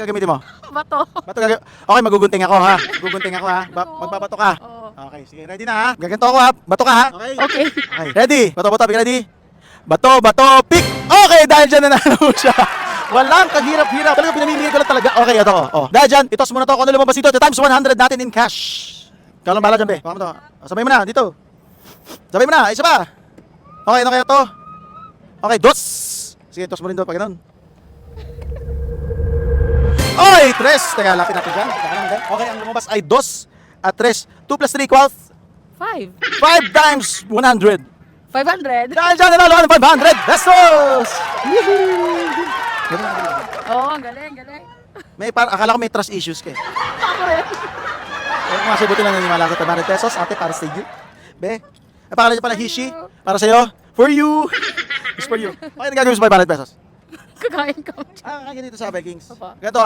Gagamitin mo? Bato. Okay, magugunting ako ha. Magugunting ako ha. Magbabato ka. Oo. Okay, sige. Ready na ha? Gaganto ako ha. Bato ka ha. Okay. Okay. Okay. Ready? Bato, pick. Ready? Bato, pick. Okay, dahil dyan nanalo siya. Walang kahirap-hirap. Talaga pinamili ko lang talaga. Okay, ito ko. Oh. Dahil dyan, itos muna to. Kung ano lumabas dito, times 100 natin in cash. Ikaw lang bahala dyan, be. Baka mo to. Sabay mo na, dito. Sabay mo na, isa pa. Okay, ano kaya to? Okay, dos. Sige, itos mo rin doon pag ganun. Okay, tres. Teka, lapit natin dyan. Okay, ang lumabas ay dos at tres. 2 plus 3 equals 5. 5 times 100. 500. Dahil dyan, nanalo ka ng 500 pesos! Oo, ang galing. Akala ko may trust issues ka eh. Ako rin. Kung kasi buti lang nanimala sa 500 pesos, ate, para sa iyo. Be, ang pangalan niya pala Hishi. Para sa'yo. For you. It's for you. Okay, nagagawin sa 500 pesos. Kakain ka. Kaya dito sa Vikings. Papa. Ganito,